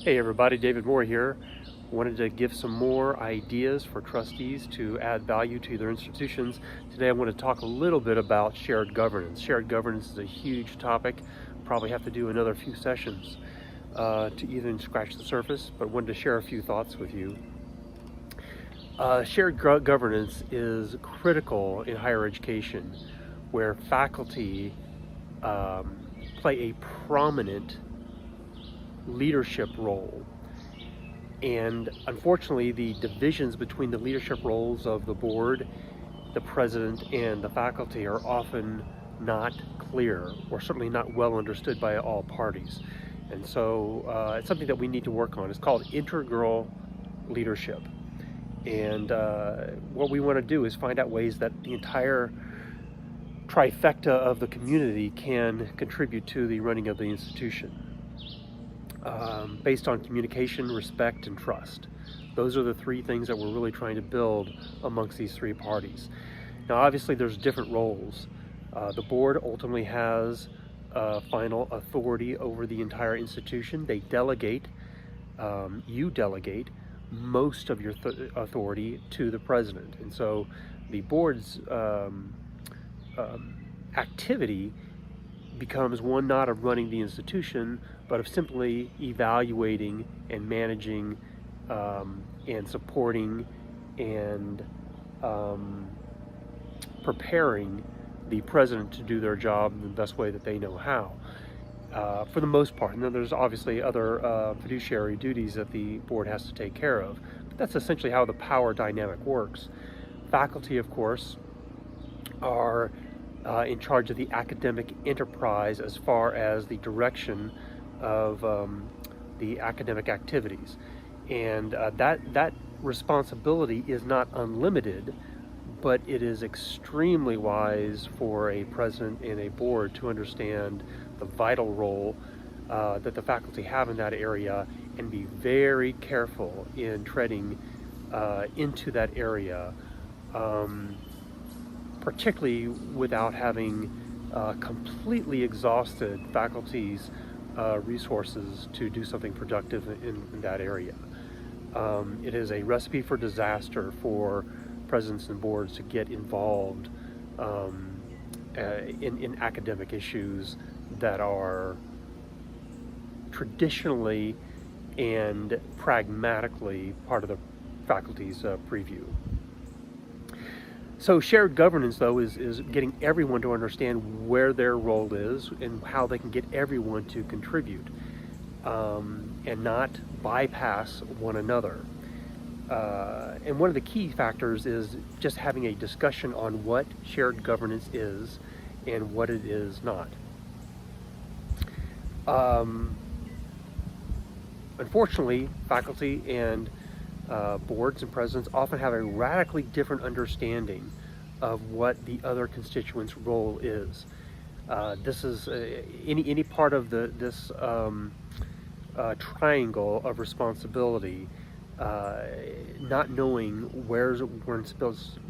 Hey everybody, David Moore here. Wanted to give some more ideas for trustees to add value to their institutions. Today I want to talk a little bit about shared governance. Shared governance is a huge topic. Probably have to do another few sessions to even scratch the surface, but wanted to share a few thoughts with you. Shared governance is critical in higher education, where faculty play a prominent leadership role. And unfortunately, the divisions between the leadership roles of the board, the president, and the faculty are often not clear, or certainly not well understood by all parties. And so it's something that we need to work on. It's called integral leadership. And what we want to do is find out ways that the entire trifecta of the community can contribute to the running of the institution. Based on communication, respect, and trust. Those are the three things that we're really trying to build amongst these three parties. Now, obviously, there's different roles. The board ultimately has final authority over the entire institution. They delegate, you delegate most of your authority to the president. And so the board's activity becomes one not of running the institution, but of simply evaluating and managing and supporting and preparing the president to do their job in the best way that they know how, for the most part. And then there's obviously other fiduciary duties that the board has to take care of. But that's essentially how the power dynamic works. Faculty, of course, are in charge of the academic enterprise as far as the direction of the academic activities. And that responsibility is not unlimited, but it is extremely wise for a president and a board to understand the vital role that the faculty have in that area and be very careful in treading into that area, particularly without having completely exhausted faculty's resources to do something productive in that area. It is a recipe for disaster for presidents and boards to get involved in academic issues that are traditionally and pragmatically part of the faculty's purview. So shared governance, though, is getting everyone to understand where their role is and how they can get everyone to contribute and not bypass one another. And one of the key factors is just having a discussion on what shared governance is and what it is not. Unfortunately, faculty and boards and presidents often have a radically different understanding of what the other constituents' role is. This is any part of this triangle of responsibility. Not knowing where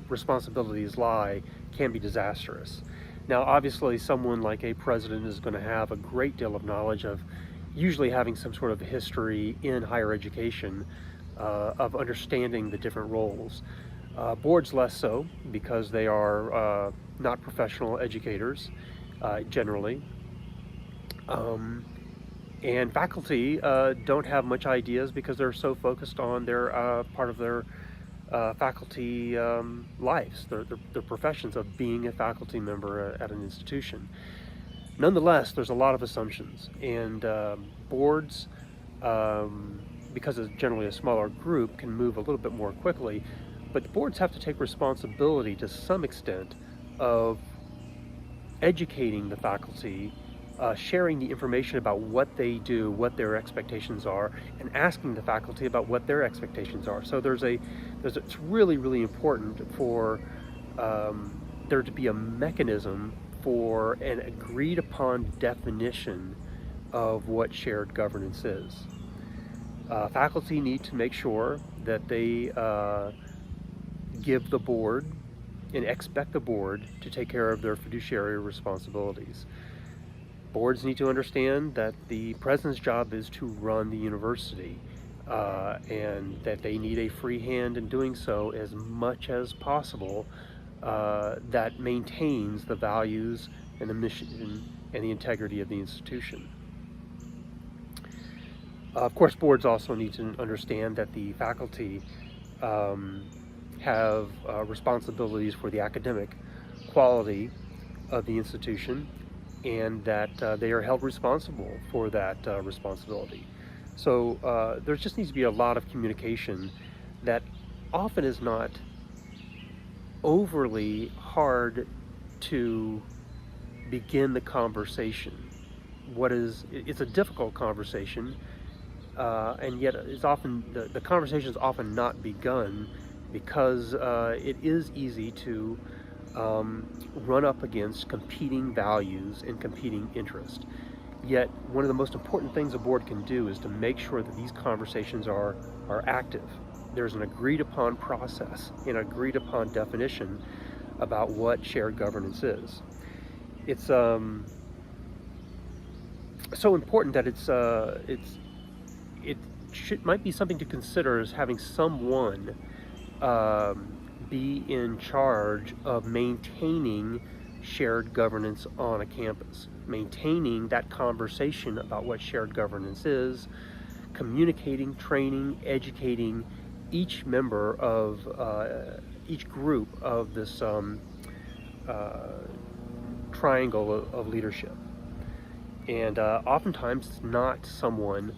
responsibilities lie can be disastrous. Now, obviously, someone like a president is going to have a great deal of knowledge of, usually having some sort of history in higher education, of understanding the different roles. Boards less so, because they are not professional educators generally. And faculty don't have much ideas because they're so focused on their part of their faculty lives, their professions of being a faculty member at an institution. Nonetheless, there's a lot of assumptions, and boards, because it's generally a smaller group, can move a little bit more quickly, but the boards have to take responsibility to some extent of educating the faculty, sharing the information about what they do, what their expectations are, and asking the faculty about what their expectations are. So it's really, really important for there to be a mechanism for an agreed upon definition of what shared governance is. Faculty need to make sure that they give the board and expect the board to take care of their fiduciary responsibilities. Boards need to understand that the president's job is to run the university, and that they need a free hand in doing so as much as possible, that maintains the values and the mission and the integrity of the institution. Of course, boards also need to understand that the faculty have responsibilities for the academic quality of the institution, and that they are held responsible for that responsibility. So there just needs to be a lot of communication that often is not overly hard to begin the conversation. It's a difficult conversation, and yet it's often the conversation is often not begun because it is easy to run up against competing values and competing interests. Yet one of the most important things a board can do is to make sure that these conversations are active. There's an agreed upon process, an agreed upon definition about what shared governance is. It's so important that might be something to consider as having someone be in charge of maintaining shared governance on a campus, maintaining that conversation about what shared governance is, communicating, training, educating each member of each group of this triangle of leadership. And oftentimes it's not someone,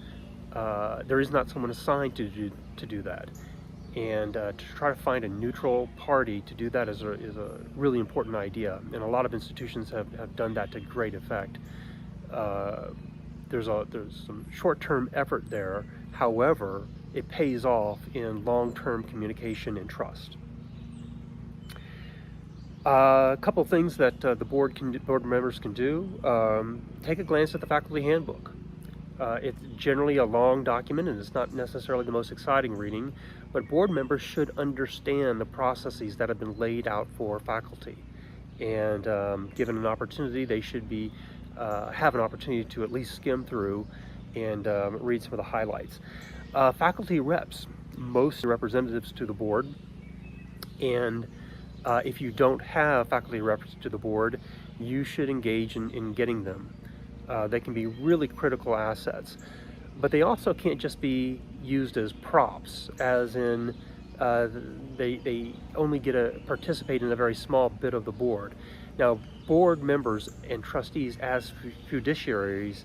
there is not someone assigned to do that. And to try to find a neutral party to do that is a really important idea, and a lot of institutions have done that to great effect. There's some short-term effort there, however, it pays off in long-term communication and trust. A couple of things that the board members can do: take a glance at the faculty handbook. It's generally a long document, and it's not necessarily the most exciting reading, but board members should understand the processes that have been laid out for faculty. And given an opportunity, they should have an opportunity to at least skim through and read some of the highlights. Faculty reps, most representatives to the board, and if you don't have faculty reps to the board, you should engage in getting them. They can be really critical assets, but they also can't just be used as props, as in they only get to participate in a very small bit of the board. Now, board members and trustees as fiduciaries,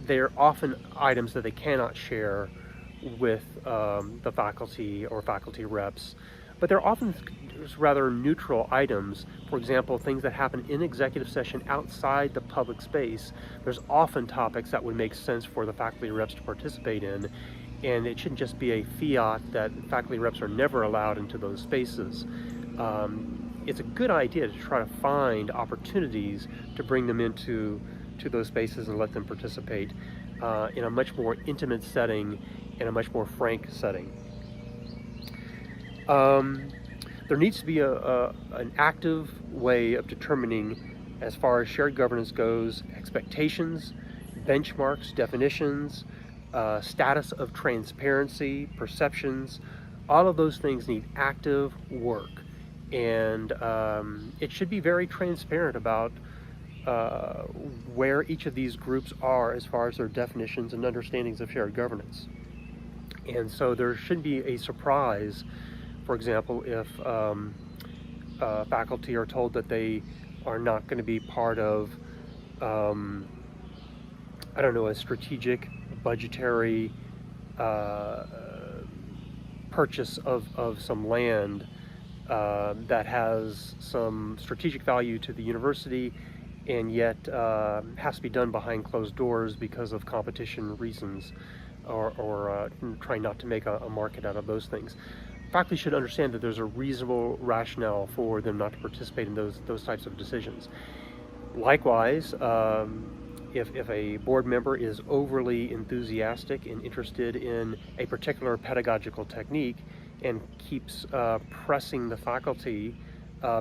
they're often items that they cannot share with the faculty or faculty reps, but they're often rather neutral items. For example, things that happen in executive session outside the public space. There's often topics that would make sense for the faculty reps to participate in, and it shouldn't just be a fiat that faculty reps are never allowed into those spaces. It's a good idea to try to find opportunities to bring them into those spaces and let them participate in a much more intimate setting, in a much more frank setting. There needs to be an active way of determining, as far as shared governance goes, expectations, benchmarks, definitions, status of transparency, perceptions. All of those things need active work, and it should be very transparent about where each of these groups are as far as their definitions and understandings of shared governance. And so there shouldn't be a surprise, for example, if faculty are told that they are not going to be part of, a strategic budgetary purchase of some land that has some strategic value to the university, and yet has to be done behind closed doors because of competition reasons, or trying not to make a market out of those things. Faculty should understand that there's a reasonable rationale for them not to participate in those types of decisions. Likewise, if a board member is overly enthusiastic and interested in a particular pedagogical technique and keeps pressing the faculty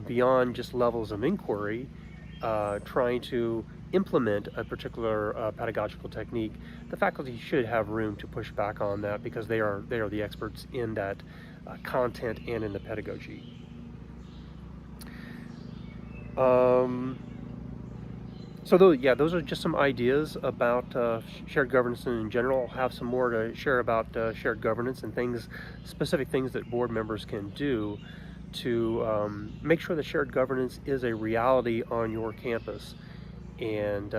beyond just levels of inquiry, trying to implement a particular pedagogical technique, the faculty should have room to push back on that because they are the experts in that content and in the pedagogy. So those are just some ideas about shared governance in general. I'll have some more to share about shared governance and specific things that board members can do to make sure that shared governance is a reality on your campus. And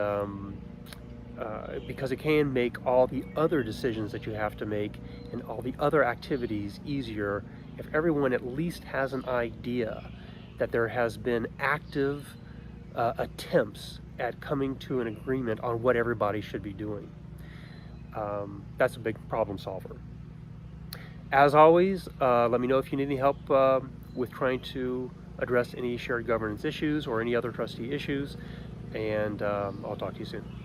because it can make all the other decisions that you have to make and all the other activities easier if everyone at least has an idea that there has been active attempts at coming to an agreement on what everybody should be doing. That's a big problem solver. As always, let me know if you need any help with trying to address any shared governance issues or any other trustee issues, and I'll talk to you soon.